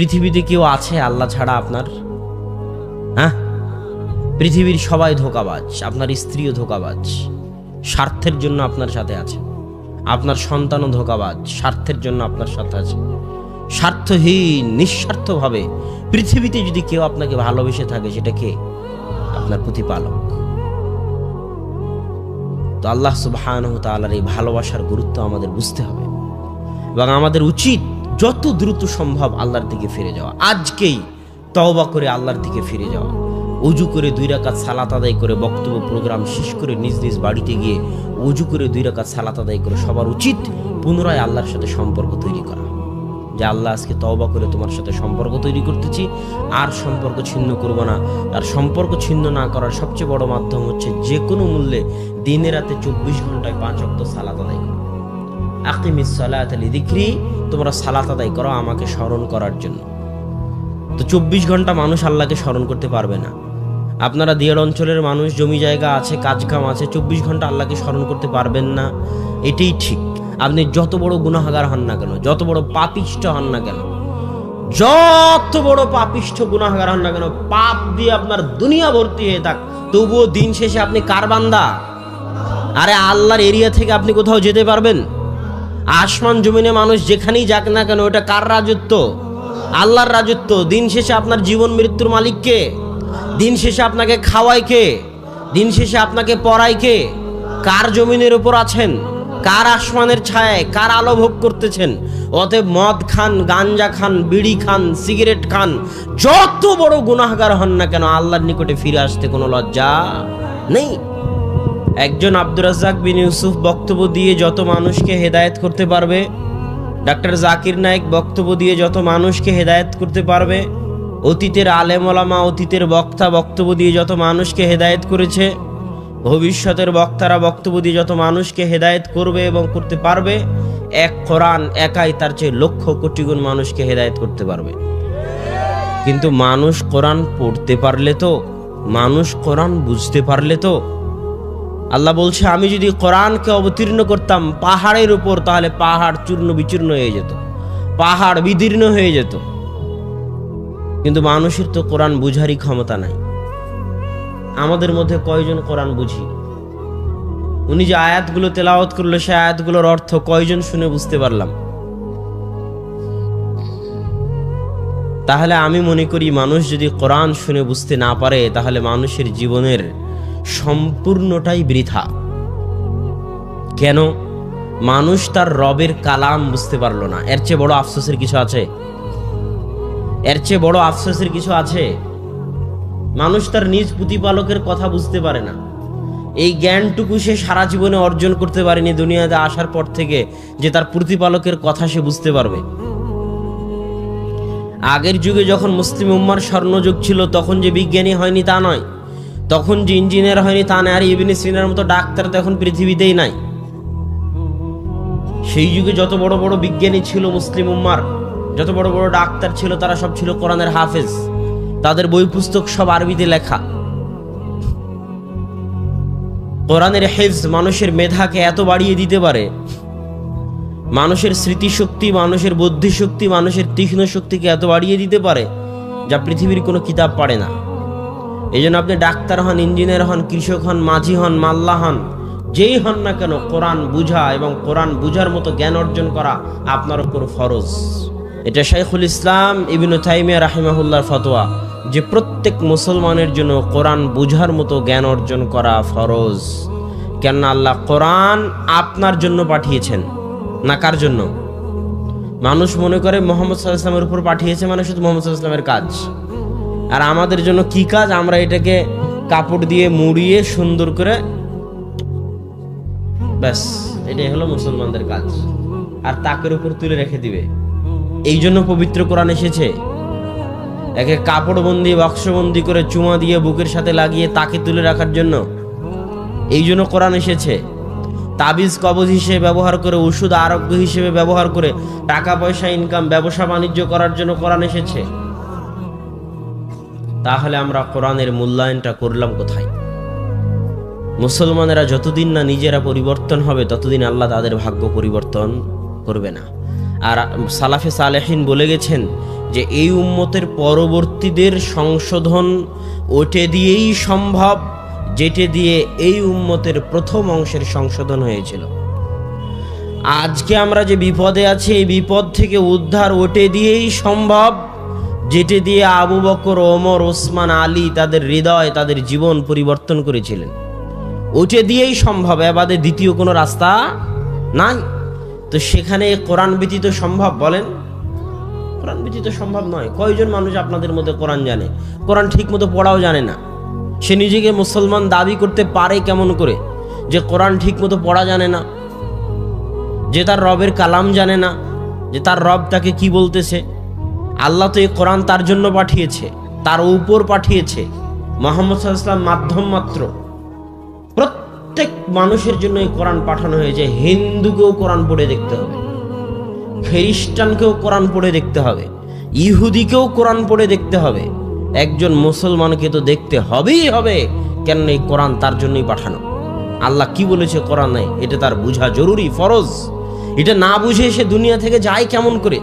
পৃথিবীতে কেউ আছে আল্লাহ ছাড়া আপনার? হ্যাঁ, পৃথিবীর সবাই ধোঁকাবাজ, আপনার স্ত্রীও ধোঁকাবাজ, স্বার্থের জন্য আপনার সাথে আছে। আপনার সন্তানও ধোঁকাবাজ, স্বার্থের জন্য আপনার সাথে আছে। স্বার্থহীন নিঃস্বার্থভাবে পৃথিবীতে যদি কেউ আপনাকে ভালোবেসে থাকে, সেটা কে? আপনার প্রতিপালক। তো আল্লাহ সুবহানাহু ওয়া তাআলার এই ভালোবাসার গুরুত্ব আমাদের বুঝতে হবে এবং আমাদের উচিত যত দ্রুত সম্ভব আল্লাহর দিকে ফিরে যাওয়া। আজকেই তওবা করে আল্লাহর দিকে ফিরে যাওয়া, ওযু করে 2 রাকাত সালাত আদায় করে বক্তব্য প্রোগ্রাম শেষ করে নিজ নিজ বাড়িতে গিয়ে ওযু করে 2 রাকাত সালাত আদায় করে সবার উচিত পুনরায় আল্লাহর সাথে সম্পর্ক তৈরি করা। যে আল্লাহ, আজকে তওবা করে তোমার সাথে সম্পর্ক তৈরি করতেছি, আর সম্পর্ক ছিন্ন করব না। আর সম্পর্ক ছিন্ন না করার সবচেয়ে বড় মাধ্যম হচ্ছে যে কোনো মূল্যে দিনে রাতে 24 ঘন্টায় 5 ওয়াক্ত সালাত আদায় করো। আকিমিস সালাতা লিযিকরি, তোমরা সালাত আদায় করো আমাকে স্মরণ করার জন্য। তো 24 ঘন্টা মানুষ আল্লাহকে স্মরণ করতে পারবে না। আপনারা দিয়ার অঞ্চলের মানুষ, জমি জায়গা আছে, কাজ কাম আছে, 24 ঘন্টা আল্লাহকে স্মরণ করতে পারবেন না, এটাই ঠিক। আপনি যত বড় গুনাহগার হন না কেন, যত বড় পাপিষ্ঠ হন না কেন, যত বড় পাপিষ্ঠ গুনাহগার হন না কেন, পাপ দিয়ে আপনার দুনিয়া ভর্তি হয়ে থাক, তবুও দিন শেষে আপনি কার বান্দা? আরে আল্লাহর এরিয়া থেকে আপনি কোথাও যেতে পারবেন? আসমান জমিনে মানুষ যেখানেই যাক না কেন, ওটা কার রাজত্ব? আল্লাহর রাজত্ব। দিন শেষে আপনার জীবন মৃত্যুর মালিক কে? দিন শেষে আপনাকে খাওয়ায় কে? দিন শেষে আপনাকে পড়ায় কে? কার জমিনের উপর আছেন? কার আসমানের ছায়ায়, কার আলো ভোগ করতেছেন? অতএব মদ খান, গাঞ্জা খান, বিড়ি খান, সিগারেট খান, যত বড় গুনাহগার হন না কেন, আল্লাহর নিকটে ফিরে আসতে কোনো লজ্জা নেই। একজন আব্দুর রাজ্জাক বিন ইউসুফ বক্তব্য দিয়ে যত মানুষকে হেদায়েত করতে পারবে, ডাক্তার জাকির নায়েক বক্তব্য দিয়ে যত মানুষকে হেদায়েত করতে পারবে, অতীতের আলেম ওলামা, অতীতের বক্তা বক্তব্য দিয়ে যত মানুষকে হেদায়েত করেছে, ভবিষ্যতের বক্তারা বক্তব্য দিয়ে যত মানুষকে হেদায়েত করবে এবং করতে পারবে, এক কোরআন একাই তার চেয়ে লক্ষ কোটি গুণ মানুষকে হেদায়েত করতে পারবে। কিন্তু মানুষ কোরআন পড়তে পারলে তো, মানুষ কোরআন বুঝতে পারলে তো। আল্লাহ বলছে, আমি যদি কোরআনকে অবতীর্ণ করতাম পাহাড়ের উপর, তাহলে পাহাড় চূর্ণ বিচূর্ণ হয়ে যেত, পাহাড় বিদীর্ণ হয়ে যেত। কিন্তু মানুষের তো কোরআন বুঝারই ক্ষমতা নাই। আমাদের মধ্যে কয়জন কোরআন বুঝি? উনি যে আয়াতগুলো তেলাওয়াত করলো, সে আয়াতগুলোর অর্থ কয়জন শুনে বুঝতে পারলাম? তাহলে আমি মনে করি মানুষ যদি কোরআন শুনে বুঝতে না পারে, তাহলে মানুষের জীবনের সম্পূর্ণটাই বৃথা। কেন? মানুষ তার রবের কালাম বুঝতে পারলো না। এর চেয়ে বড় আফসোসের কিছু আছে? এর চেয়ে বড় আফসোসের কিছু আছে? মানুষ তার নিজ প্রতিপালকের কথা বুঝতে পারে না। এই জ্ঞানটুকু সে সারা জীবনে অর্জন করতে পারেনি দুনিয়াতে আসার পর থেকে, যে তার প্রতিপালকের কথা সে বুঝতে পারবে। আগের যুগে যখন মুসলিম উম্মার স্বর্ণযুগ ছিল, তখন যে বিজ্ঞানী হয়নি তা নয়, তখন যে ইঞ্জিনিয়ার হয়নি তা নয়, আর ইবনে সিনার মতো ডাক্তার তো এখন পৃথিবীতেই নাই। সেই যুগে যত বড় বড় বিজ্ঞানী ছিল মুসলিম উম্মার, যত বড় বড় ডাক্তার ছিল, তারা সব ছিল কোরআনের হাফেজ। তাদের বই পুস্তক সব আরবিতে লেখা। কোরআনের হিফজ মানুষের মেধাকে এত বাড়িয়ে দিতে পারে, মানুষের স্মৃতিশক্তি, মানুষের বুদ্ধিশক্তি, মানুষের তীক্ষ্ণ শক্তিকে এত বাড়িয়ে দিতে পারে, যা পৃথিবীর কোনো কিতাব পারে না। এই জন্য আপনি ডাক্তার হন, ইঞ্জিনিয়ার হন, কৃষক হন, মাঝি হন, মাল্লা হন, যেই হন না কেন, কোরআন বুঝা এবং কোরআন বুঝার মতো জ্ঞান অর্জন করা আপনার উপর ফরজ। এটা শাইখুল ইসলাম ইবনে তাইমিয়া রাহিমাহুল্লাহর ফতোয়া, যে প্রত্যেক মুসলমানের জন্য কোরআন বুঝার মতো জ্ঞান অর্জন করা ফরজ। কেননা আল্লাহ কোরআন আপনার জন্য পাঠিয়েছেন, না কার জন্য? মানুষ মনে করে মুহাম্মদ সাল্লাল্লাহু আলাইহি ওয়াসাল্লামের উপর পাঠিয়েছে মানে শুধু মুহাম্মদ সাল্লাল্লাহু আলাইহি ওয়াসাল্লামের কাজ। আর আমাদের জন্য কি কাজ? আমরা এটাকে কাপড় দিয়ে মুড়িয়ে সুন্দর করে, ব্যাস এটাই হলো মুসলমানদের কাজ, আর তাকের উপর তুলে রেখে দিবে। এই জন্য পবিত্র কোরআন এসেছে। একে কাপড় বন্দি, বাক্সবন্দি করে চুমা দিয়ে বুকের সাথে লাগিয়ে তাকে তুলে রাখার জন্য। এই জন্য কোরআন এসেছে। তাবিজ কবজ হিসেবে ব্যবহার করে, ওষুধ আরোগ্য হিসেবে ব্যবহার করে টাকা পয়সা ইনকাম, ব্যবসা বাণিজ্য করার জন্য কোরআন এসেছে। তাহলে আমরা কোরআনের মূল্যায়নটা করলাম কোথায়? মুসলমানেরা যতদিন না নিজেরা পরিবর্তন হবে, ততদিন আল্লাহ তাদের ভাগ্য পরিবর্তন করবে না। আর সালাফে সালেহিন বলে গেছেন, যে এই উম্মতের পরবর্তীদের সংশোধন ওটে দিয়েই সম্ভব যেটা দিয়ে এই উম্মতের প্রথম অংশের সংশোধন হয়েছিল। আজকে আমরা যে বিপদে আছি এই বিপদ থেকে উদ্ধার ওটে দিয়েই সম্ভব যেটা দিয়ে আবু বকর, ওমর, ওসমান, আলী তাদের হৃদয়, তাদের জীবন পরিবর্তন করেছিলেন। ওটে দিয়েই সম্ভব, এ বাদে দ্বিতীয় কোনো রাস্তা নাই। তো সেখানে কোরআন ব্যতীত সম্ভব? বলেন, কোরআন ব্যতীত সম্ভব নয়। কয়জন মানুষ আপনাদের মধ্যে কোরআন জানে? কোরআন ঠিক মতো পড়াও জানে না। সে নিজেকে মুসলমান দাবি করতে পারে কেমন করে যে কোরআন ঠিক মতো পড়া জানে না, যে তার রবের কালাম জানে না, যে তার রব তাকে কি বলতেছে। আল্লাহ তো এই কোরআন তার জন্য পাঠিয়েছে, তার উপর পাঠিয়েছে। মুহাম্মদ সাল্লাল্লাহু আলাইহি ওয়াসাল্লাম মাধ্যম মাত্র। প্রত্যেক মানুষের জন্য এই কোরআন পাঠানো হয়েছে। হিন্দুকেও কোরআন পড়ে দেখতে হবে, খ্রিস্টানকেও কোরআন পড়ে দেখতে হবে, ইহুদিকেও কোরআন পড়ে দেখতে হবে। একজন মুসলমানকে তো দেখতে হবেই হবে, কেন এই কোরআন তার জন্যই পাঠানো। আল্লাহ কি বলেছে কোরআনে এটা তার বোঝা জরুরি, ফরজ। এটা না বুঝে সে দুনিয়া থেকে যায় কেমন করে?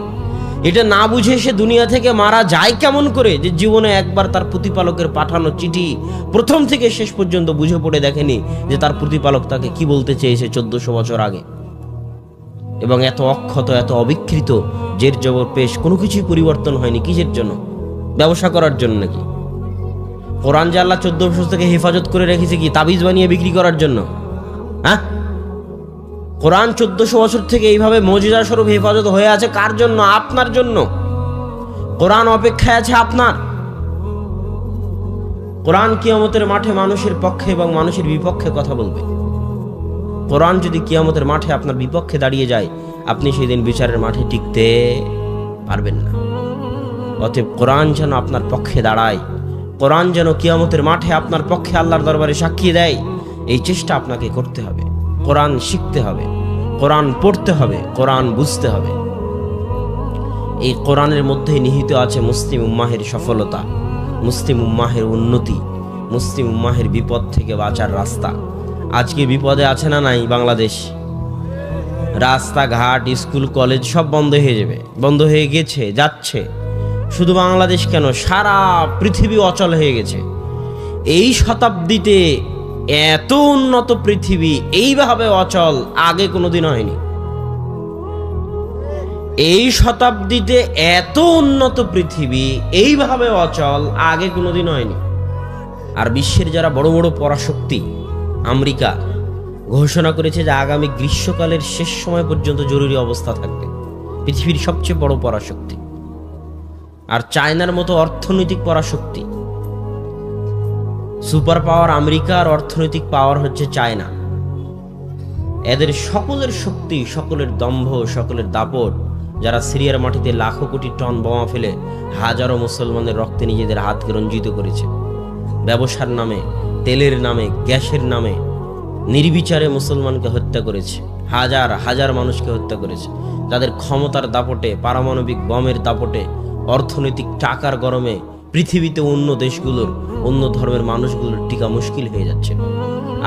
এটা না বুঝে সে দুনিয়া থেকে মারা যায় কেমন করে? যে জীবনে একবার তার প্রতিপালকের পাঠানো চিঠি প্রথম থেকে শেষ পর্যন্ত বুঝে পড়ে দেখেনি যে তার প্রতিপালক তাকে কি বলতে চেয়েছে 1400 বছর আগে। এবং এত অক্ষত, এত অবিকৃত, জের জবর পেশ, কোনো কিছুই পরিবর্তন হয়নি। কিসের জন্য? ব্যবসা করার জন্য নাকি? কোরআন যে আল্লাহ 1400 থেকে হেফাজত করে রেখেছে কি তাবিজ বানিয়ে বিক্রি করার জন্য? হ্যাঁ, কোরআন 1400 বছর থেকে এইভাবে মুজিজা স্বরূপ হেফাজত হয়ে আছে কার জন্য? আপনার জন্য। কোরআন অপেক্ষায় আছে আপনার। কোরআন কিয়ামতের মাঠে মানুষের পক্ষে এবং মানুষের বিপক্ষে কথা বলবে। কোরআন যদি কিয়ামতের মাঠে আপনার বিপক্ষে দাঁড়িয়ে যায়, আপনি সেই দিন বিচারের মাঠে টিকতে পারবেন না। অতএব কোরআন যেন আপনার পক্ষে দাঁড়ায়, কোরআন যেন কিয়ামতের মাঠে আপনার পক্ষে আল্লাহর দরবারে সাক্ষী দেয়, এই চেষ্টা আপনাকে করতে হবে। কোরআন শিখতে হবে, কোরআন পড়তে হবে, কোরআন বুঝতে হবে। এই কোরআনের মধ্যেই নিহিত আছে মুসলিম উম্মাহের সফলতা, মুসলিম উম্মাহের উন্নতি, মুসলিম উম্মাহের বিপদ থেকে বাঁচার রাস্তা। আজকে বিপদে আছে না নাই বাংলাদেশ? রাস্তাঘাট, স্কুল, কলেজ সব বন্ধ হয়ে যাবে, বন্ধ হয়ে গেছে, যাচ্ছে। শুধু বাংলাদেশ কেন, সারা পৃথিবী অচল হয়ে গেছে। এই শতাব্দীতে এত উন্নত পৃথিবী এইভাবে অচল আগে কোনোদিন হয়নি। এই শতাব্দীতে এত উন্নত পৃথিবী এইভাবে অচল আগে কোনোদিন হয়নি। আর বিশ্বের যারা বড় বড় পরাশক্তি, আমেরিকা ঘোষণা করেছে যে আগামী গ্রীষ্মকালের শেষ সময় পর্যন্ত জরুরি অবস্থা থাকবে। পৃথিবীর সবচেয়ে বড় পরাশক্তি। আর চায়নার মতো অর্থনৈতিক পরাশক্তি, সুপার পাওয়ার আমেরিকা, আর অর্থনৈতিক পাওয়ার হচ্ছে চায়না। এদের সকলের শক্তি, সকলের দম্ভ, সকলের দাপট, যারা সিরিয়ার মাটিতে লাখো কোটি টন বোমা ফেলে হাজারো মুসলমানের রক্তে নিজেদের হাতকে রঞ্জিত করেছে। ব্যবসার নামে, তেলের নামে, গ্যাসের নামে নির্বিচারে মুসলমানকে হত্যা করেছে, হাজার হাজার মানুষকে হত্যা করেছে। তাদের ক্ষমতার দাপটে, পারমাণবিক বমের দাপটে, অর্থনৈতিক টাকার গরমে পৃথিবীতে অন্য দেশগুলোর, অন্য ধর্মের মানুষগুলোর টিকা মুশকিল হয়ে যাচ্ছে।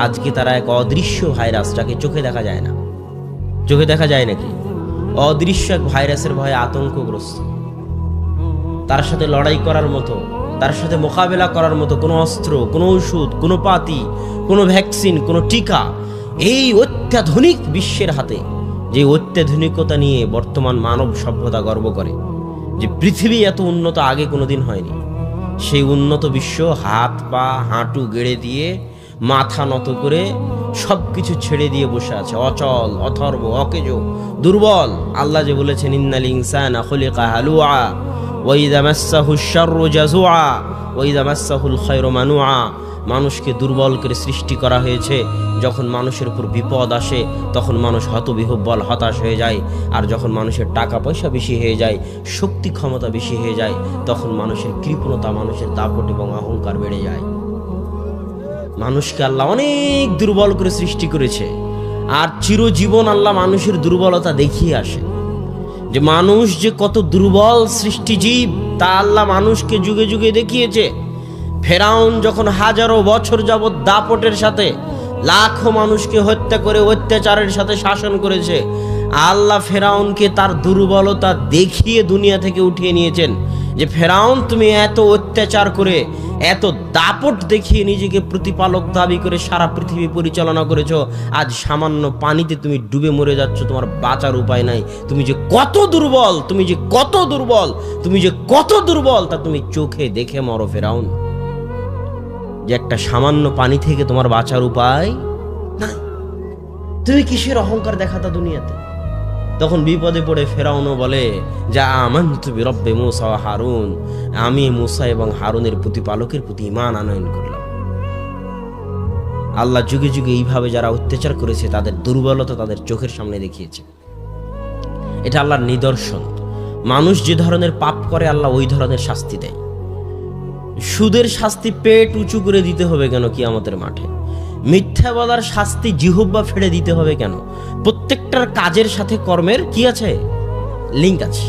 আজকে তারা এক অদৃশ্য ভাইরাস, যাকে চোখে দেখা যায় না। চোখে দেখা যায় নাকি? অদৃশ্য এক ভাইরাসের ভয়ে আতঙ্কগ্রস্ত। তার সাথে লড়াই করার মতো, তার সাথে মোকাবেলা করার মতো কোনো অস্ত্র, কোনো ওষুধ, কোনো পাতি, কোনো ভ্যাকসিন, কোনো টিকা এই অত্যাধুনিক বিশ্বের হাতে, যে অত্যাধুনিকতা নিয়ে বর্তমান মানব সভ্যতা গর্ব করে যে পৃথিবী এত উন্নত আগে কোনোদিন হয়নি, সেই উন্নত বিশ্ব হাত পা হাঁটু গেড়ে দিয়ে, মাথা নত করে সব কিছু ছেড়ে দিয়ে বসে আছে, অচল, অথর্ব, অকেজো, দুর্বল। আল্লাহ যে বলেছেন ইন্নাল ইনসানা খুলিকা হালুআ ওয়া ইযা মাসসাহুশ শাররু জাযুআ ওয়া ইযা মাসসাহুল খায়রু মানুআ। মানুষকে দুর্বল করে সৃষ্টি করা হয়েছে। যখন মানুষের উপর বিপদ আসে তখন মানুষ হতবিহ্বল, হতাশ হয়ে যায়। আর যখন মানুষের টাকা পয়সা বেশি হয়ে যায়, শক্তি ক্ষমতা বেশি হয়ে যায়, তখন মানুষের কৃপণতা, মানুষের দাপট এবং অহংকার বেড়ে যায়। মানুষকে আল্লাহ অনেক দুর্বল করে সৃষ্টি করেছে। আর চিরজীবন আল্লাহ মানুষের দুর্বলতা দেখিয়ে আসে যে মানুষ যে কত দুর্বল সৃষ্টিজীব, তা আল্লাহ মানুষকে যুগে যুগে দেখিয়েছে। ফেরাউন যখন হাজারো বছর যাবৎ দাপটের সাথে লাখো মানুষকে হত্যা করে অত্যাচারের সাথে শাসন করেছে, আল্লাহ ফেরাউনকে তার দুর্বলতা দেখিয়ে দুনিয়া থেকে উঠিয়ে নিয়েছেন, যে ফেরাউন তুমি এত অত্যাচার করে, এত দাপট দেখিয়ে নিজেকে প্রতিপালক দাবি করে সারা পৃথিবী পরিচালনা করেছো, আজ সামান্য পানিতে তুমি ডুবে মরে যাচ্ছ, তোমার বাঁচার উপায় নাই। তুমি যে কত দুর্বল, তুমি যে কত দুর্বল, তুমি যে কত দুর্বল তা তুমি চোখে দেখে মরো ফেরাউন, যে একটা সামান্য পানি থেকে তোমার বাঁচার উপায় নাই। তুমি কিসের অহংকার দেখাতা দুনিয়াতে? তখন বিপদে পড়ে ফেরাউনও বলে, যা আমানতু বিরব্বি মূসা ওয়া হারুন, আমি মূসা এবং হারুনের প্রতিপালকের প্রতি ঈমান আনয়ন করলাম। আল্লাহ যুগে যুগে এইভাবে যারা অত্যাচার করেছে তাদের দুর্বলতা তাদের চোখের সামনে দেখিয়েছে। এটা আল্লাহর নিদর্শন। মানুষ যে ধরনের পাপ করে আল্লাহ ওই ধরনের শাস্তি দেয়। সুদের শাস্তি পেট উঁচু করে দিতে হবে কেন কিয়ামতের মাঠে? মিথ্যা বলার শাস্তি জিহ্বা ফেড়ে দিতে হবে কেন? প্রত্যেকটার কাজের সাথে কর্মের কি আছে? লিঙ্ক আছে।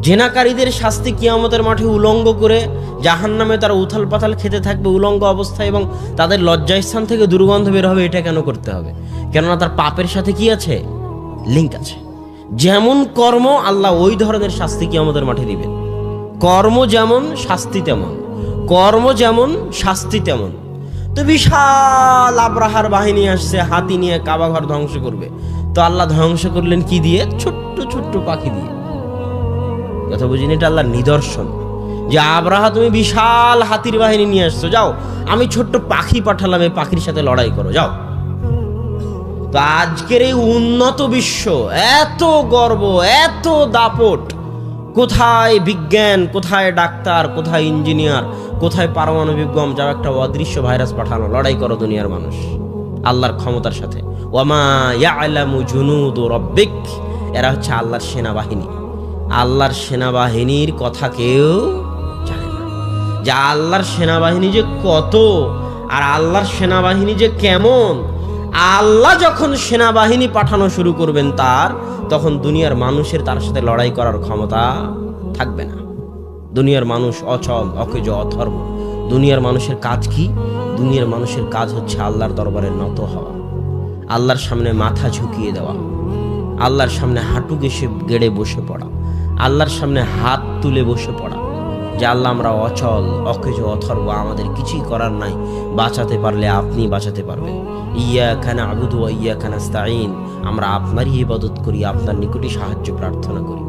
জেনাকারীদের শাস্তি কিয়ামতের মাঠে উলঙ্গ করে জাহান্নামে তারা উথাল পাথাল খেতে থাকবে উলঙ্গ অবস্থায়, এবং তাদের লজ্জাস্থান থেকে দুর্গন্ধ বের হবে। এটা কেন করতে হবে? কেননা তার পাপের সাথে কি আছে? লিঙ্ক আছে। যেমন কর্ম আল্লাহ ওই ধরনের শাস্তি কিয়ামতের মাঠে দিবেন। কর্ম যেমন শাস্তি তেমন, কর্ম যেমন শাস্তি তেমন। তো বিশাল আব্রাহার বাহিনী আসছে হাতি নিয়ে, কাবা ঘর ধ্বংস করবে। তো আল্লাহ ধ্বংস করলেন কি দিয়ে? ছোট্ট ছোট্ট পাখি দিয়ে। কথা বুঝিনি? এটা আল্লাহর নিদর্শন যে আব্রাহা তুমি বিশাল হাতির বাহিনী নিয়ে আসছো, যাও আমি ছোট্ট পাখি পাঠালাম, এই পাখির সাথে লড়াই করো, যাও। তো আজকের এই উন্নত বিশ্ব, এত গর্ব, এত দাপট, কোথায় বিজ্ঞান, কোথায় ডাক্তার, কোথায় ইঞ্জিনিয়ার, কোথায় পারমাণবিক বম, যাও একটা অদৃশ্য ভাইরাস পাঠানো, লড়াই করো দুনিয়ার মানুষ আল্লাহর ক্ষমতার সাথে। ওয়ামা ইয়ালামু জুনুদু রাব্বিক, এরা হচ্ছে আল্লাহর সেনাবাহিনী। আল্লাহর সেনাবাহিনীর কথা কেউ জানে না, যে আল্লাহর সেনাবাহিনী যে কত, আর আল্লাহর সেনাবাহিনী যে কেমন। আল্লাহ যখন সেনাবাহিনী পাঠানো শুরু করবেন তখন দুনিয়ার মানুষের তার সাথে লড়াই করার ক্ষমতা থাকবে না। দুনিয়ার মানুষ অচল, অকেজ, অথর্ব। দুনিয়ার মানুষের কাজ কি? দুনিয়ার মানুষের কাজ হচ্ছে আল্লাহর দরবারে নত হওয়া, আল্লাহর সামনে মাথা ঝুঁকিয়ে দেওয়া, আল্লাহর সামনে হাঁটু গেড়ে বসে পড়া, আল্লাহর সামনে হাত তুলে বসে পড়া, যে আল্লাহ আমরা অচল, অকেজ, অথর্ব, আমাদের কিছুই করার নাই, বাঁচাতে পারলে আপনি বাঁচাতে পারবেন। ইয়াকা না'বুদু ওয়া ইয়াকা নাস্তাঈন, আমরা আপনারই ইবাদত করি, আপনার নিকটই সাহায্য প্রার্থনা করি।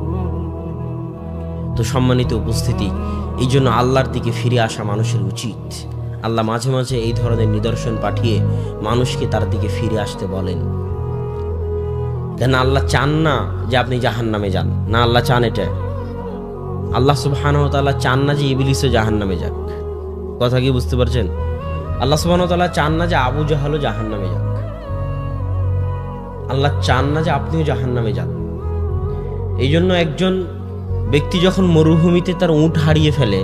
তো সম্মানিত উপস্থিতি, এই জন্য আল্লাহর দিকে ফিরে আসা মানুষের উচিত। আল্লাহ মাঝে মাঝে এই ধরনের নিদর্শন পাঠিয়ে মানুষকে তার দিকে ফিরে আসতে বলেন। কেন আল্লাহ চান না যে আপনি জাহান্নামে যান, না আল্লাহ চান এটা। আল্লাহ সুবহানাহু ওয়া তাআলা চান না যে ইবলিসও জাহান্নামে যাক। কথা কি বুঝতে পারছেন? আল্লাহ সুবহানাহু ওয়া তাআলা চান না যে আবু জাহালও জাহান্নামে যাক। আল্লাহ চান না যে আপনিও জাহান্নামে যান। এই জন্য একজন ব্যক্তি যখন মরুভূমিতে তার উট হারিয়ে ফেলে,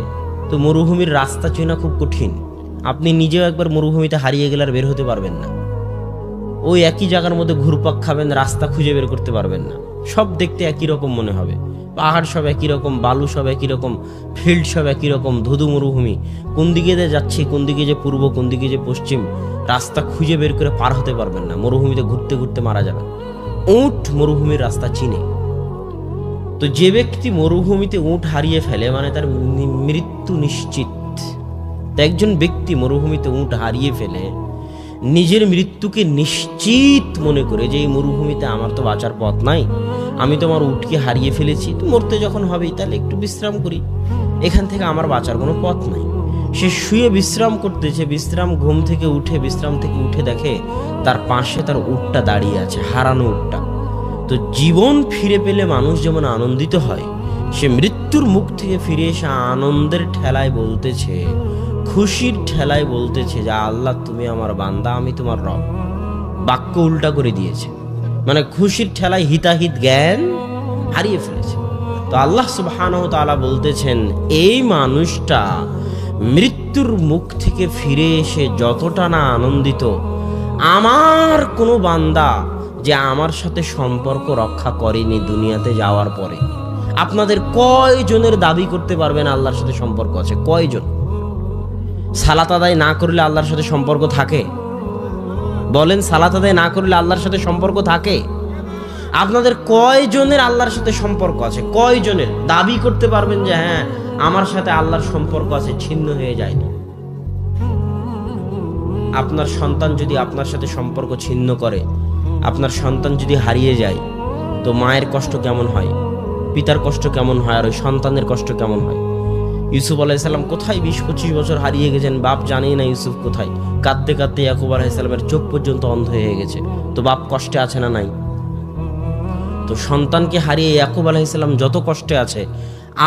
তো মরুভূমির রাস্তা চেনা খুব কঠিন। আপনি নিজেও একবার মরুভূমিতে হারিয়ে গেলে আর বের হতে পারবেন না। ওই একই জায়গার মধ্যে ঘুরপাক খাবেন, রাস্তা খুঁজে বের করতে পারবেন না। সব দেখতে একই রকম মনে হবে, পাহাড় সব একই রকম, বালু সব একই রকম, ফিল্ড সব একই রকম, ধুধু মরুভূমি। কোন দিকে যে যাচ্ছি, কোন দিকে যে পূর্ব, কোন দিকে যে পশ্চিম, রাস্তা খুঁজে বের করে পার হতে পারবেন না। মরুভূমিতে ঘুরতে ঘুরতে মারা যাবেন। উট মরুভূমির রাস্তা চিনে। তো যে ব্যক্তি মরুভূমিতে উট হারিয়ে ফেলে মানে তার মৃত্যু নিশ্চিত। তো একজন ব্যক্তি মরুভূমিতে উট হারিয়ে ফেলে নিজের মৃত্যুকে নিশ্চিত মনে করে যে এই মরুভূমিতে আমার তো বাঁচার পথ নাই, আমি তো আমার উটকে হারিয়ে ফেলেছি, তো মরতে যখন হবেই তাহলে একটু বিশ্রাম করি, এখান থেকে আমার বাঁচার কোনো পথ নাই। সে শুয়ে বিশ্রাম করতেছে, ঘুম থেকে উঠে বিশ্রাম থেকে উঠে দেখে তার পাশে তার উটটা দাঁড়িয়ে আছে, হারানো উটটা। তো জীবন ফিরে পেলে মানুষ যেমন আনন্দিত হয়, সে মৃত্যুর মুখ থেকে ফিরে এসে আনন্দের ঠেলায় বলতেছে, খুশির ঠেলায় বলতেছে যে আল্লাহ তুমি আমার বান্দা, আমি তোমার রব। বাক্য উল্টা করে দিয়েছে, মানে খুশির ঠেলায় হিতাহিত জ্ঞান হারিয়ে ফেলেছে। তো আল্লাহ সুবহানাহু ওয়া তাআলা বলতেছেন, এই মানুষটা মৃত্যুর মুখ থেকে ফিরে এসে যতটা না আনন্দিত, আমার কোনো বান্দা যে আমার সাথে সম্পর্ক রক্ষা করেনি দুনিয়াতে যাওয়ার পরে। আপনাদের কয়জনের দাবি করতে পারবেন আল্লাহর সাথে সম্পর্ক আছে? কয়জন? সালাত আদায় না করলে আল্লাহর সাথে সম্পর্ক থাকে? বলেন, সালাত আদায় না করলে আল্লাহর সাথে সম্পর্ক থাকে? আপনাদের কয়জনের আল্লাহর সাথে সম্পর্ক আছে? কয়জনের দাবি করতে পারবেন যে হ্যাঁ আমার সাথে আল্লাহর সম্পর্ক আছে, ছিন্ন হয়ে যায়নি? আপনার সন্তান যদি আপনার সাথে সম্পর্ক ছিন্ন করে, আপনার সন্তান যদি হারিয়ে যায়, তো মায়ের কষ্ট কেমন হয়, পিতার কষ্ট কেমন হয়, আর ওই সন্তানের কষ্ট কেমন হয়? ইউসুফ আলাইহিসসালাম কোথায় 20-25 বছর হারিয়ে গেছেন, বাপ জানেই না ইউসুফ কোথায়। কাঁদতে কাঁদতে ইয়াকুব আলাইহিসসালামের চোখ পর্যন্ত অন্ধ হয়ে গেছে, তো বাপ কষ্টে আছে না নাই? তো সন্তানকে হারিয়ে ইয়াকুব আলাইহিসসালাম যত কষ্টে আছে,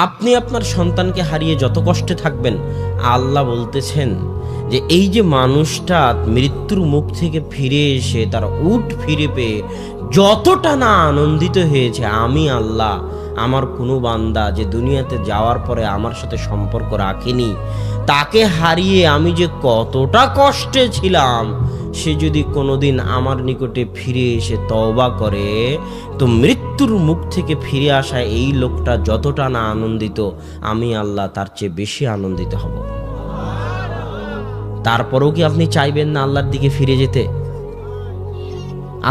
আপনি আপনার সন্তানকে হারিয়ে যত কষ্টে থাকবেন, আল্লাহ বলতেছেন যে এই যে মানুষটা মৃত্যুর মুখ থেকে ফিরে এসে তার উট ফিরে পেয়ে যতটা না আনন্দিত হয়েছে, আমি আল্লাহ আমার কোনো বান্দা যে দুনিয়াতে যাওয়ার পরে আমার সাথে সম্পর্ক রাখেনি, তাকে হারিয়ে আমি যে কতটা কষ্টে ছিলাম, সে যদি কোনোদিন আমার নিকটে ফিরে এসে তওবা করে, তো মৃত্যুর মুখ থেকে ফিরে আসা এই লোকটা যতটা না আনন্দিত, আমি আল্লাহ তার চেয়ে বেশি আনন্দিত হব। তারপরেও কি আপনি চাইবেন না আল্লাহর দিকে ফিরে যেতে,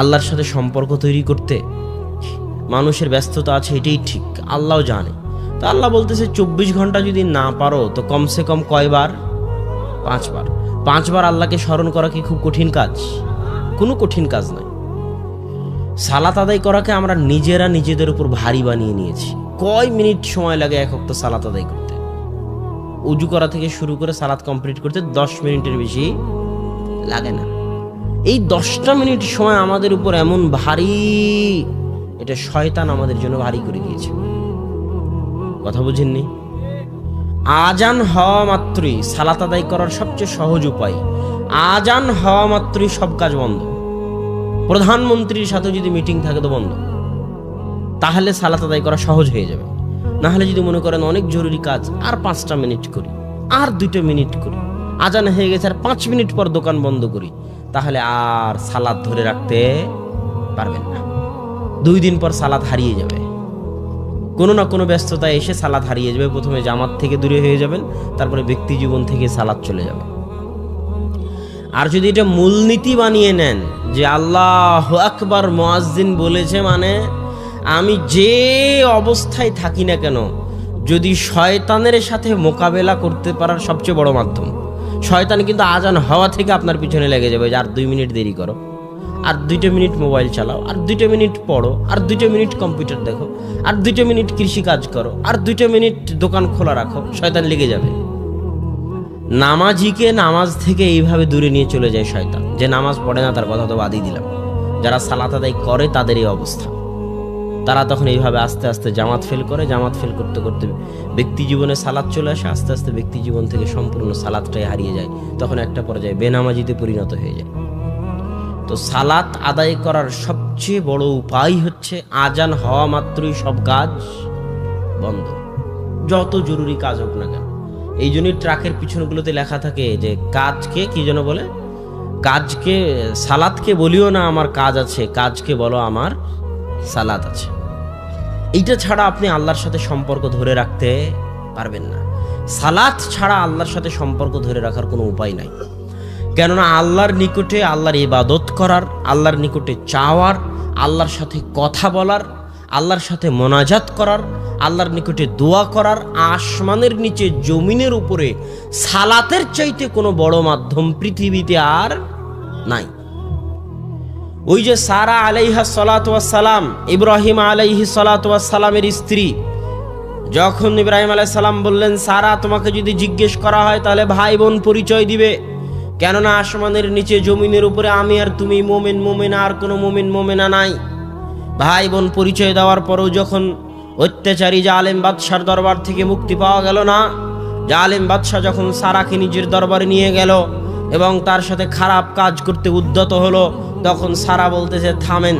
আল্লাহর সাথে সম্পর্ক তৈরি করতে? মানুষের ব্যস্ততা আছে, এটাই ঠিক, আল্লাহও জানে। তো আল্লাহ বলতেছে 24 ঘন্টা যদি না পারো তো কমসে কম কয়বার? 5 বার। 5 বার আল্লাহকে স্মরণ করা কি খুব কঠিন কাজ? কোনো কঠিন কাজ নয়। সালাত আদায় করাকে আমরা নিজেরা নিজেদের উপর ভারী বানিয়ে নিয়েছি। কয় মিনিট সময় লাগে এক ওয়াক্ত সালাত আদায় করতে? উজু করা থেকে শুরু করে সালাত কমপ্লিট করতে 10 মিনিটের বেশি লাগে না। এই 10টা মিনিট সময় আমাদের উপর এমন ভারী, এটা শয়তান আমাদের জন্য ভারী করে দিয়েছে। কথা বুঝেননি? আজান হওয়া মাত্রই সালাত আদায় করার সবচেয়ে সহজ উপায়, আজান হওয়া মাত্রই সব কাজ বন্ধ। প্রধানমন্ত্রীর সাথে যদি মিটিং থাকে তো বন্ধ, তাহলে সালাত আদায় করা সহজ হয়ে যাবে। না হলে যদি মনে করেন অনেক জরুরি কাজ, আর 5টা মিনিট করি, আর 2টা মিনিট করি, আজান হয়ে গেছে আর 5 মিনিট পর দোকান বন্ধ করি, তাহলে আর সালাত ধরে রাখতে পারবেন না। 2 দিন পর সালাত হারিয়ে যাবে, কোনো না কোনো ব্যস্ততায় এসে সালাত হারিয়ে যাবে। প্রথমে জামাত থেকে দূরে হয়ে যাবেন, তারপরে ব্যক্তি জীবন থেকে সালাত চলে যাবে। আর যদি এটা মূলনীতি বানিয়ে নেন যে আল্লাহু আকবার মুয়াজ্জিন বলেছে, মানে আমি যে অবস্থায় থাকি না কেন, যদি শয়তানের সাথে মোকাবেলা করতে পারার সবচেয়ে বড় মাধ্যম, শয়তান কিন্তু আজান হওয়া থেকে আপনার পিছনে লেগে যাবে যে আর 2 মিনিট দেরি করো, আর 2টা মিনিট মোবাইল চালাও, আর 2টা মিনিট পড়ো, আর 2টা মিনিট কম্পিউটার দেখো, আর 2টা মিনিট কৃষি কাজ করো, আর 2টা মিনিট দোকান খোলা রাখো, শয়তান লেগে যাবে। নামাজিকে নামাজ থেকে এইভাবে দূরে নিয়ে চলে যায় শয়তান। যে নামাজ পড়ে না তার কথা তো বাদই দিলাম, যারা সালাত আদায় করে তাদের এই অবস্থা। তারা তখন এইভাবে আস্তে আস্তে জামাত ফেল করে, জামাত ফেল করতে করতে ব্যক্তি জীবনে সালাত চলে আসে, আস্তে আস্তে ব্যক্তি জীবন থেকে সম্পূর্ণ সালাতটাই হারিয়ে যায়, তখন একটা পর্যায়ে বেনামাজিতে পরিণত হয়ে যায়। তো সালাত আদায় করার সবচেয়ে বড় উপায় হচ্ছে আজান হওয়া মাত্রই সব কাজ বন্ধ, যত জরুরি কাজ হোক না কেন। এই জন্যই ট্রাকের পিছনগুলোতে লেখা থাকে যে কাজকে কি যেন বলে, কাজকে সালাতকে বলিও না আমার কাজ আছে, কাজকে বলো আমার সালাত আছে। এইটা ছাড়া আপনি আল্লাহর সাথে সম্পর্ক ধরে রাখতে পারবেন না। সালাত ছাড়া আল্লাহর সাথে সম্পর্ক ধরে রাখার কোনো উপায় নাই। কেননা আল্লাহর নিকটে আল্লাহর ইবাদত করার, আল্লাহর নিকটে চাওয়ার, আল্লাহর সাথে কথা বলার, আল্লাহর সাথে মোনাজাত করার, আল্লাহর নিকটে দোয়া করার, আসমানের নিচে জমিনের উপরে সালাতের চাইতে কোনো বড় মাধ্যম পৃথিবীতে আর নাই। ওই যে সারা আলাইহা সালাতু ওয়াস সালাম, ইব্রাহিম আলাইহি সালাতু ওয়াস সালামের স্ত্রী, যখন ইব্রাহিম আলাইহিস সালাম বললেন সারা তোমাকে যদি জিজ্ঞেস করা হয় তাহলে ভাই বোন পরিচয় দিবে, কেননা আসমানের নিচে জমিনের উপরে আমি আর তুমি, মোমেন মোমেনা, আর কোনো মোমেন মোমেনা নাই। ভাই বোন পরিচয় দেওয়ার পরেও যখন অত্যাচারী জালেম বাদশার দরবার থেকে মুক্তি পাওয়া গেল না, জালেম বাদশা যখন সারাকে নিজের দরবারে নিয়ে গেল এবং তার সাথে খারাপ কাজ করতে উদ্যত হলো, তখন সারা বলতেছে থামেন,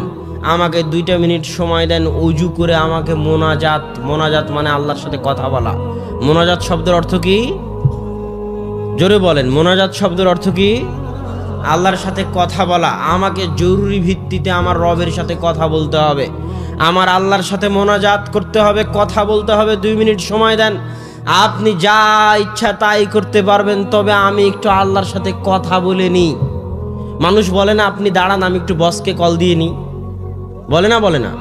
আমাকে 2টা মিনিট সময় দেন, উজু করে আমাকে মোনাজাত, মোনাজাত মানে আল্লাহর সাথে কথা বলা। মোনাজাত শব্দের অর্থ কি? জোরে বলেন, মোনাজাত শব্দের অর্থ কি? আল্লাহর সাথে কথা বলা। আমাকে জরুরি ভিত্তিতে আমার রবের সাথে কথা বলতে হবে, আমার আল্লাহর সাথে মোনাজাত করতে হবে, কথা বলতে হবে। 2 মিনিট সময় দেন, আপনি যা ইচ্ছা তাই করতে পারবেন, তবে আমি একটু আল্লাহর সাথে কথা বলে নিই। মানুষ বলে না আপনি দাঁড়ান আমি একটু বসকে কল দিয়ে নিই, বলে না বলে না?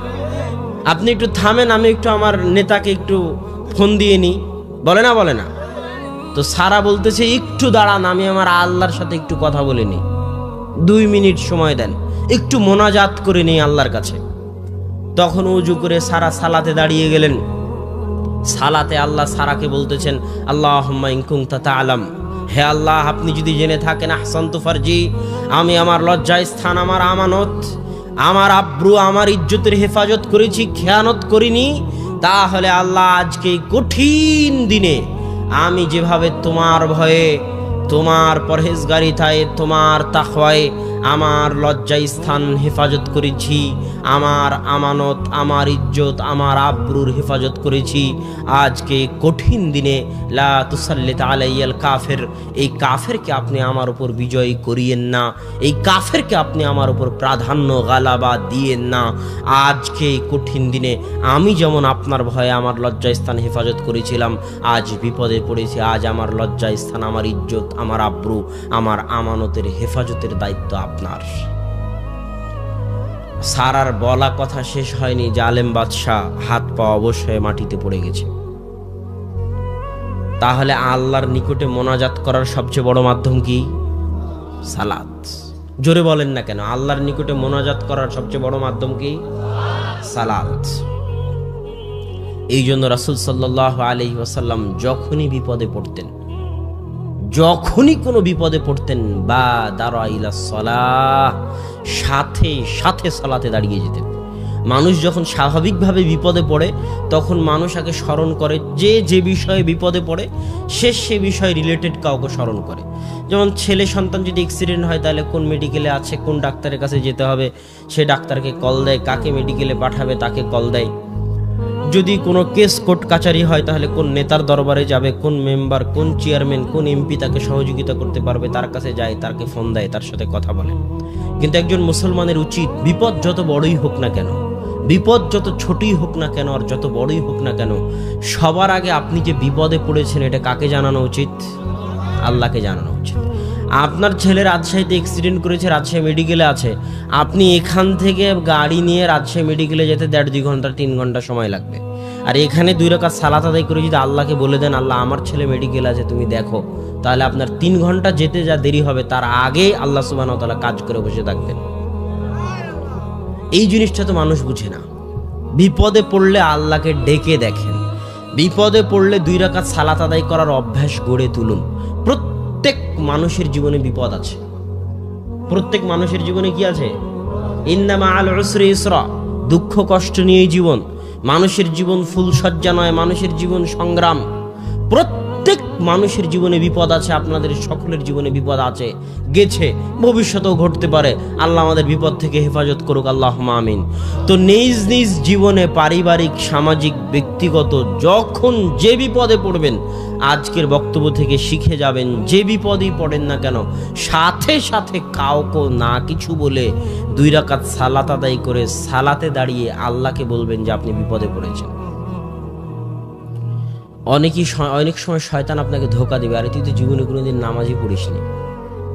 আপনি একটু থামেন, আমি একটু আমার নেতাকে একটু ফোন দিয়ে নিই, বলে না বলে না? তো সারা বলতেছে একটু দাঁড়ান, আমি আমার আল্লাহর সাথে একটু কথা বলে নিই, 2 মিনিট সময় দেন, একটু মোনাজাত করে নিই আল্লাহর কাছে। তখন উজু করে সারা সালাতে দাঁড়িয়ে গেলেন। সালাতে আল্লাহ সারাকে বলতেছেন, আল্লাহুম্মা ইন কুনতা তা'লাম, হে আল্লাহ আপনি যদি জেনে থাকেন, আহসানতু ফারজি, আমি আমার লজ্জা স্থান, আমার আমানত, আমার আব্রু, আমার ইজ্জতের হেফাজত করেছি, খেয়ানত করিনি, তাহলে আল্লাহ আজকে কঠিন দিনে আমি যেভাবে তোমার ভয়ে, তোমার পরহেজগারিতায়, তোমার তাকওয়ায় আমার লজ্জা স্থান হেফাজত করেছি, আমার আমানত, আমার ইজ্জত, আমার আব্রুর হেফাজত করেছি, আজকে কঠিন দিনে লা তুসাল্লিত আলাইয়াল কাফের, এই কাফেরকে আপনি আমার উপর বিজয়ী করিয়েন না, এই কাফেরকে আপনি আমার উপর প্রাধান্য গালাবা দিয়েন না। আজকে কঠিন দিনে আমি যেমন আপনার ভয়ে আমার লজ্জা স্থান হেফাজত করেছিলাম, আজ বিপদে পড়েছি, আজ আমার লজ্জা স্থান, আমার ইজ্জত, আমার আব্রু, আমার আমানতের হেফাজতের দায়িত্ব আপনার। সারার বলা কথা শেষ হয়নি, জালেম বাদশাহ হাত পা অবশ্যই মাটিতে পড়ে গেছে। তাহলে আল্লাহর নিকটে মোনাজাত করার সবচেয়ে বড় মাধ্যম কি? সালাত। জোরে বলেন না কেন? আল্লাহর নিকটে মোনাজাত করার সবচেয়ে বড় মাধ্যম কি? সালাত। এই জন্য রাসূল সাল্লাল্লাহু আলাইহি ওয়াসাল্লাম যখনই বিপদে পড়তেন, যখনই কোনো বিপদে পড়তেন, বা দাঁড়া ইলা সালাহ, সাথে সাথে সালাতে দাঁড়িয়ে যেতেন। মানুষ যখন স্বাভাবিকভাবে বিপদে পড়ে, তখন মানুষ আগে স্মরণ করে যে যে বিষয়ে বিপদে পড়ে সে বিষয়ে রিলেটেড কাউকে স্মরণ করে। যেমন ছেলে সন্তান যদি অ্যাক্সিডেন্ট হয়, তাহলে কোন মেডিকেলে আছে, কোন ডাক্তারের কাছে যেতে হবে, সে ডাক্তারকে কল দেয়, কাকে মেডিকেলে পাঠাবে তাকে কল দেয়। যদি কোনো কেস কোর্ট কাচারি হয়, তাহলে কোন নেতার দরবারে যাবে, কোন মেম্বার, কোন চেয়ারম্যান, কোন এমপি তাকে সহযোগিতা করতে পারবে, তার কাছে যায়, তাকে ফোন দেয়, তার সাথে কথা বলে। কিন্তু একজন মুসলমানের উচিত, বিপদ যত বড়ই হোক না কেন, বিপদ যত ছোটই হোক না কেন, আর যত বড়ই হোক না কেন, সবার আগে আপনি যে বিপদে পড়েছেন এটা কাকে জানানো উচিত? আল্লাহকে জানানো উচিত। আপনার ছেলে রাজশাহীতে অ্যাক্সিডেন্ট করেছে, রাজশাহী মেডিকেলে আছে, আপনি এখান থেকে গাড়ি নিয়ে রাজশাহী মেডিকেলে যেতে 1.5-2 ঘন্টা 3 ঘন্টা সময় লাগবে। আর এখানে 2 রাকাত সালাত আদায় করে যদি আল্লাহকে বলে দেন, আল্লাহ আমার ছেলে মেডিকেল আছে তুমি দেখো, তাহলে আপনার 3 ঘন্টা যেতে যা দেরি হবে, তার আগে আল্লাহ সুবহানাহু ওয়া তাআলা কাজ করে বসে থাকবেন। এই জিনিসটা তো মানুষ বুঝে না। বিপদে পড়লে আল্লাহকে ডেকে দেখেন, বিপদে পড়লে 2 রাকাত সালাত আদায় করার অভ্যাস গড়ে তুলুন। প্রত্যেক মানুষের জীবনে বিপদ আছে, প্রত্যেক মানুষের জীবনে কি আছে? ইন্না মাআল উসরি ইসরা, দুঃখ কষ্ট নিয়েই জীবন। মানুষের জীবন ফুলসজ্জা নয়, মানুষের জীবন সংগ্রাম। প্রত্যেক মানুষের জীবনে বিপদ আছে, আপনাদের সকলের জীবনে বিপদ আছে, গেছে, ভবিষ্যতেও ঘটতে পারে। আল্লাহ আমাদের বিপদ থেকে হেফাজত করুক, আল্লাহুম্মা আমিন। তো নিজ নিজ জীবনে, পারিবারিক, সামাজিক, ব্যক্তিগত, যখন যে বিপদে পড়বেন, আজকের বক্তব্য থেকে শিখে যাবেন, যে বিপদেই পড়েন না কেন, সাথে সাথে কাউকে না কিছু বলে 2 রাকাত সালাত আদায় করে সালাতে দাঁড়িয়ে আল্লাহকে বলবেন যে আপনি বিপদে পড়েছেন। অনেক সময় শয়তান আপনাকে ধোকা দিবে, আরে তুই তো জীবনে কোনোদিন নামাজই পড়িসনি,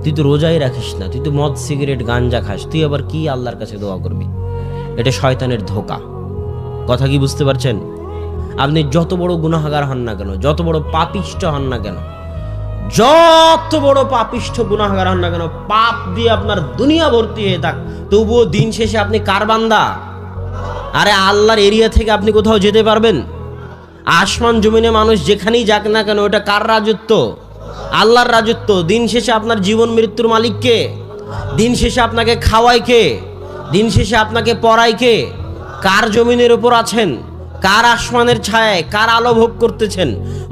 তুই তো রোজাই রাখিস না, তুই তো মদ সিগারেট গাঞ্জা খাস, তুই আবার কি আল্লাহর কাছে দোয়া করবি? এটা শয়তানের ধোকা। কথা কি বুঝতে পারছেন? আপনি যত বড় গুনাহগার হন না কেন, যত বড় পাপিষ্ঠ হন না কেন, যত বড় পাপিষ্ঠ গুনাহগার হন না কেন, পাপ দিয়ে আপনার দুনিয়া ভর্তি হয়ে থাক, তবুও দিন শেষে আপনি কার বান্দা? আরে আল্লাহর এরিয়া থেকে আপনি কোথাও যেতে পারবেন? আসমান জমিনে মানুষ যেখানেই যাক না কেন, ওটা কার রাজত্ব? আল্লাহর রাজত্ব। দিন শেষে আপনার জীবন মৃত্যুর মালিক কে? দিন শেষে আপনাকে খাওয়ায় কে? দিন শেষে আপনাকে পড়ায় কে? কার জমিনের উপর আছেন? কার আসমানের ছায়ায়, কার আলো ভোগ করতেছেন?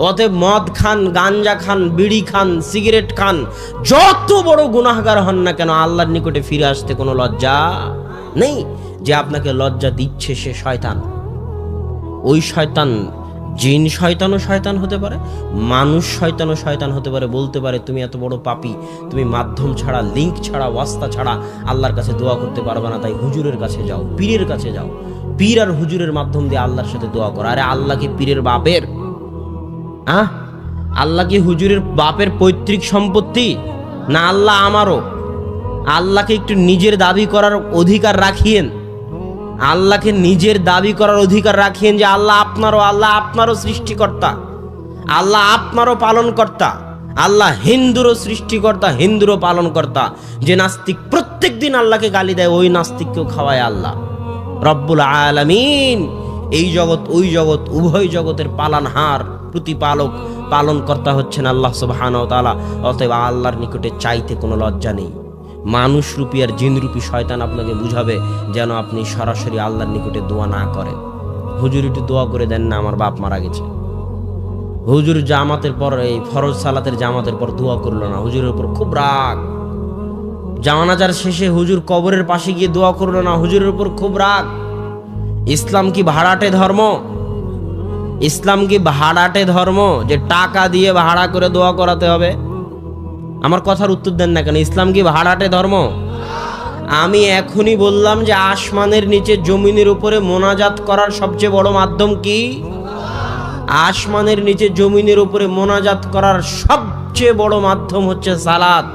অতএব মদ খান, গাঞ্জা খান, বিড়ি খান, সিগারেট খান, যত বড় গুনাহগার হন না কেন, আল্লাহর নিকটে ফিরে আসতে কোনো লজ্জা নেই। যে আপনাকে লজ্জা দিচ্ছে সে শয়তান। ওই শয়তান জিন শয়তানও শয়তান হতে পারে, মানুষ শয়তানও শয়তান হতে পারে। বলতে পারে তুমি এত বড় পাপী, তুমি মাধ্যম ছাড়া, লিঙ্ক ছাড়া, ওয়াস্তা ছাড়া আল্লাহর কাছে দোয়া করতে পারবে না, তাই হুজুরের কাছে যাও, পীরের কাছে যাও, পীর আর হুজুরের মাধ্যম দিয়ে আল্লাহর সাথে দোয়া করো। আরে আল্লাহ কি পীরের বাপের? আল্লাহ কি হুজুরের বাপের পৈতৃক সম্পত্তি? না, আল্লাহ আমারও। আল্লাহকে একটু নিজের দাবি করার অধিকার রাখিয়েন। আল্লাহকে নিজের দাবি করার অধিকার রাখেন যে আল্লাহ আপনারও সৃষ্টিকর্তা, আল্লাহ আপনারও পালনকর্তা, আল্লাহ হিন্দুরও সৃষ্টিকর্তা, হিন্দুরও পালনকর্তা। যে নাস্তিক প্রত্যেক দিন আল্লাহকে গালি দেয়, ওই নাস্তিককেও খাওয়ায় আল্লাহ রব্বুল আলামিন। এই জগৎ ওই জগৎ উভয় জগতের পালনহার, প্রতিপালক, পালনকর্তা হচ্ছেন আল্লাহ সুবহানাহু ওয়া তাআলা। অতএব আল্লাহর নিকটে চাইতে কোনো লজ্জা নেই। মানুষ রূপী আর জিন রূপী শয়তান আপনাকে বুঝাবে যেন আপনি সরাসরি আল্লাহর নিকটে দোয়া না করেন। হুজুর একটু দোয়া করে দেন না, আমার বাপ মারা গেছে। হুজুর জামাতের পর, এই ফরজ সালাতের জামাতের পর দোয়া করলো না, হুজুরের উপর খুব রাগ। জানাজার শেষে হুজুর কবরের পাশে গিয়ে দোয়া করলো না, হুজুরের উপর খুব রাগ। ইসলাম কি ভাড়াটে ধর্ম? ইসলাম কি ভাড়াটে ধর্ম যে টাকা দিয়ে ভাড়া করে দোয়া করাতে হবে? আমার কথার উত্তর দেন না কেন? ইসলাম কি ভাড়াটে ধর্ম? আমি এখনই বললাম যে আসমানের নিচে জমিনের উপরে মোনাজাত করার সবচেয়ে বড় মাধ্যম কি? আসমানের নিচে জমিনের উপরে মোনাজাত করার সবচেয়ে বড় মাধ্যম হচ্ছে সালাত।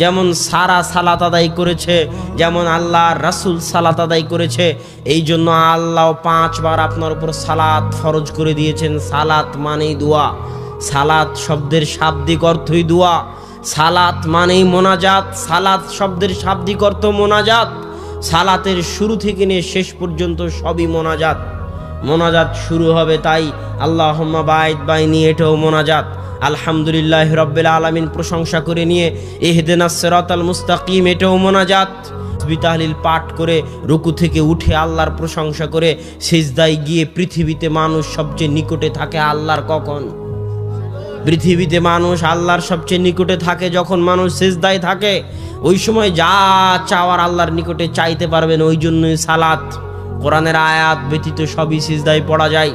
যেমন সারা সালাত আদায় করেছে, যেমন আল্লাহ রাসূল সালাত আদায় করেছে, এই জন্য আল্লাহ 5 বার আপনার উপর সালাত ফরজ করে দিয়েছেন। সালাত মানেই দোয়া, সালাত শব্দের শাব্দিক অর্থই দোয়া, সালাত মানেই মোনাজাত, সালাত শব্দের শাব্দিক অর্থ মোনাজাত। সালাতের শুরু থেকে নিয়ে শেষ পর্যন্ত সবই মোনাজাত। মোনাজাত শুরু হবে তাই আল্লাহুম্মা বাইদ বাইনি, এটাও মোনাজাত। আলহামদুলিল্লাহ রাব্বিল আলামিন প্রশংসা করে নিয়ে ইহদিনাস সিরাতাল মুস্তাকিম, এটাও মোনাজাত। তাসবিহ তাহলিল পাঠ করে রুকু থেকে উঠে আল্লাহর প্রশংসা করে সিজদায় গিয়ে, পৃথিবীতে মানুষ সবচেয়ে নিকটে থাকে আল্লাহর কখন? পৃথিবীতে মানুষ আল্লাহর সবচেয়ে নিকটে থাকে যখন মানুষ সিজদায় থাকে। ওই সময় যা চাওয়ার আল্লাহর নিকটে চাইতে পারবেন। ওই জন্যই সালাত, কোরআনের আয়াত ব্যতীত সবই সিজদায় পড়া যায়।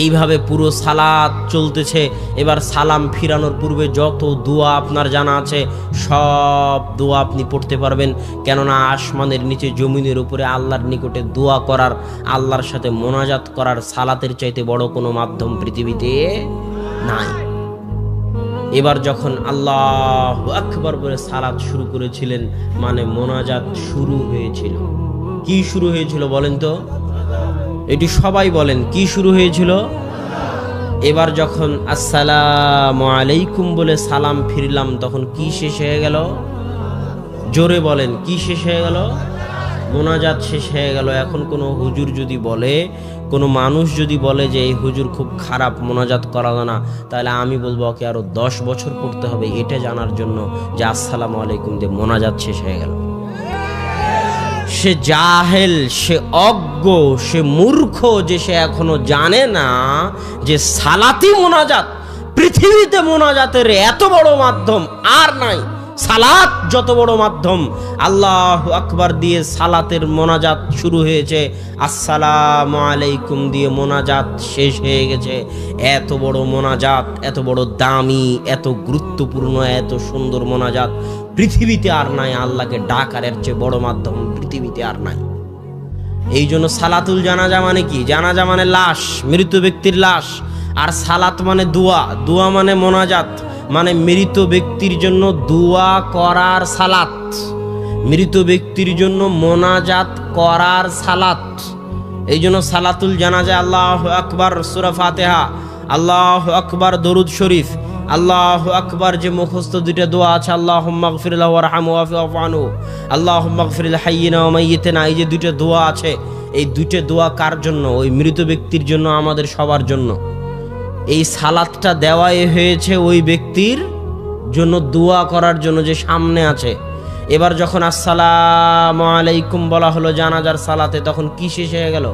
এইভাবে পুরো সালাত চলতেছে। এবার সালাম ফিরানোর পূর্বে যত দোয়া আপনার জানা আছে সব দোয়া আপনি পড়তে পারবেন, কেননা আসমানের নিচে জমিনের উপরে আল্লাহর নিকটে দোয়া করার, আল্লাহর সাথে মোনাজাত করার সালাতের চাইতে বড় কোনো মাধ্যম পৃথিবীতে নাই। এবার যখন আল্লাহু আকবার বলে সালাত শুরু করেছিলেন, মানে মোনাজাত শুরু হয়েছিল। কি শুরু হয়েছিল বলেন তো? এটি সবাই বলেন, কি শুরু হয়েছিল? এবার যখন আসসালামু আলাইকুম বলে সালাম ফিরলাম, তখন কি শেষ হয়ে গেল? জোরে বলেন, কি শেষ হয়ে গেল? মোনাজাত শেষ হয়ে গেল। এখন কোনো হুজুর যদি বলে, কোনো মানুষ যদি বলে যে এই হুজুর খুব খারাপ, মোনাজাত করা না, তাহলে আমি বলবো ওকে আরো 10 বছর পড়তে হবে এটা জানার জন্য যে আসসালামু আলাইকুম দিয়ে মোনাজাত শেষ হয়ে গেল। সে জাহেল, সে অজ্ঞ, সে মূর্খ যে সে এখনো জানে না যে সালাতই মোনাজাত। পৃথিবীতে মোনাজাতের এত বড় মাধ্যম আর নাই। সালাত যত বড় মাধ্যম, আল্লাহু আকবার দিয়ে সালাতের মোনাজাত শুরু হয়েছে, আসসালামু আলাইকুম দিয়ে মোনাজাত শেষ হয়ে গেছে। এত বড় মোনাজাত, এত বড় দামি, এত গুরুত্বপূর্ণ, এত সুন্দর মোনাজাত পৃথিবীতে আর নাই। আল্লাহকে ডাকার এর চেয়ে বড় মাধ্যম পৃথিবীতে আর নাই। এই জন্য সালাতুল জানাজা মানে কি? জানাজা মানে লাশ, মৃত ব্যক্তির লাশ। আর সালাত মানে দোয়া, দোয়া মানে মোনাজাত, মানে মৃত ব্যক্তির জন্য দোয়া করার সালাত, মৃত ব্যক্তির জন্য মোনাজাত করার সালাত। এই জন্য সালাতুল জানাজা আল্লাহু আকবার সূরা ফাতিহা, আল্লাহু আকবার দরুদ শরীফ, আল্লাহু আকবার যে মুখস্থ দুইটা দোয়া আছে, আল্লাহুম্মা গফির লাহু ওয়ারহামহু ওয়াফু আনহু, আল্লাহুম্মা গফির লিল হাইয়িনা ওয়া মাইয়িতিনা, এই যে দুইটা দোয়া আছে, এই দুইটা দোয়া কার জন্য? ওই মৃত ব্যক্তির জন্য, আমাদের সবার জন্য। এই সালাতটা দেওয়াই হয়েছে ওই ব্যক্তির জন্য দোয়া করার জন্য যে সামনে আছে। এবার যখন আসসালামু আলাইকুম বলা হলো জানাজার সালাতে, তখন কি শেষ হয়ে গেল?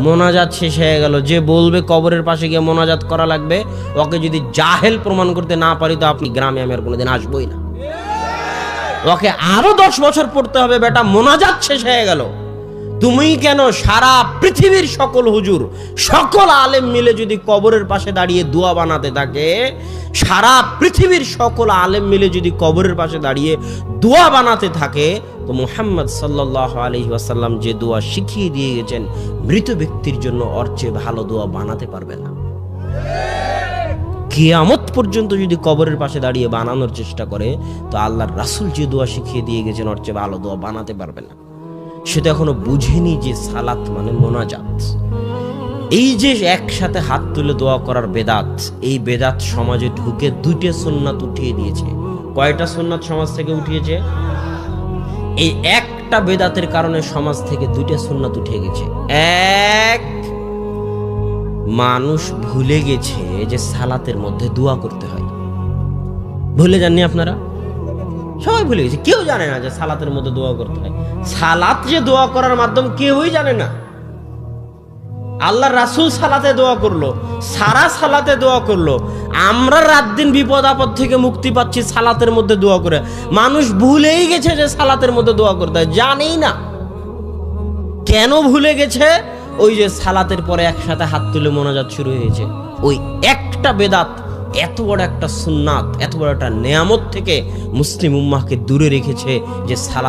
মোনাজাত শেষ হয়ে গেল। যে বলবে কবরের পাশে গিয়ে মোনাজাত করা লাগবে, ওকে যদি জাহেল প্রমাণ করতে না পারি তো আপনি গ্রামে আমি আর কোনোদিন আসবোই না। ওকে আরো 10 বছর পড়তে হবে। বেটা, মোনাজাত শেষ হয়ে গেল। তুমি কেন? সারা পৃথিবীর সকল হুজুর, সকল আলেম মিলে যদি কবরের পাশে দাঁড়িয়ে দোয়া বানাতে থাকে, সারা পৃথিবীর সকল আলেম মিলে যদি কবরের পাশে দাঁড়িয়ে দোয়া বানাতে থাকে, তো মুহাম্মদ সাল্লাল্লাহু আলাইহি ওয়াসাল্লাম যে দোয়া শিখিয়ে দিয়ে গেছেন মৃত ব্যক্তির জন্য, ওর চেয়ে ভালো দোয়া বানাতে পারবে না। কিয়ামত পর্যন্ত যদি কবরের পাশে দাঁড়িয়ে বানানোর চেষ্টা করে, তো আল্লাহর রাসূল যে দোয়া শিখিয়ে দিয়ে গেছেন ওর চেয়ে ভালো দোয়া বানাতে পারবে না। সে তো এখনো বুঝেনি যে সালাত মানে মোনাজাত। এই যে একসাথে হাত তুলে দোয়া করার বেদাত, এই বেদাত সমাজে ঢুকে দুইটা সুন্নাত উঠিয়ে দিয়েছে। কয়টা সুন্নাত সমাজ থেকে উঠিয়েছে? এই একটা বেদাতের কারণে সমাজ থেকে দুইটা সুন্নাত উঠে গেছে। এক, মানুষ ভুলে গেছে যে সালাতের মধ্যে দোয়া করতে হয়। ভুলে যাননি আপনারা? সবাই ভুলে গেছে, কেউ জানে না যে সালাতের মধ্যে দোয়া করতে হয়। সালাত যে দোয়া করার মাধ্যম কেউই জানে না। আল্লাহ রাসূল সালাতে দোয়া করলো, সারা সালাতে দোয়া করলো। আমরা রাত দিন বিপদ আপদ থেকে মুক্তি পাচ্ছি সালাতের মধ্যে দোয়া করে। মানুষ ভুলেই গেছে যে সালাতের মধ্যে দোয়া করতে হয়, জানেই না। কেন ভুলে গেছে? ওই যে সালাতের পরে একসাথে হাত তুলে মোনাজাত শুরু হয়েছে, ওই একটা বেদাত এত বড় একটা সুন্নাত, এত বড় একটা নেয়ামত থেকে মুসলিম উম্মাহকে দূরে রেখেছে যে সালাত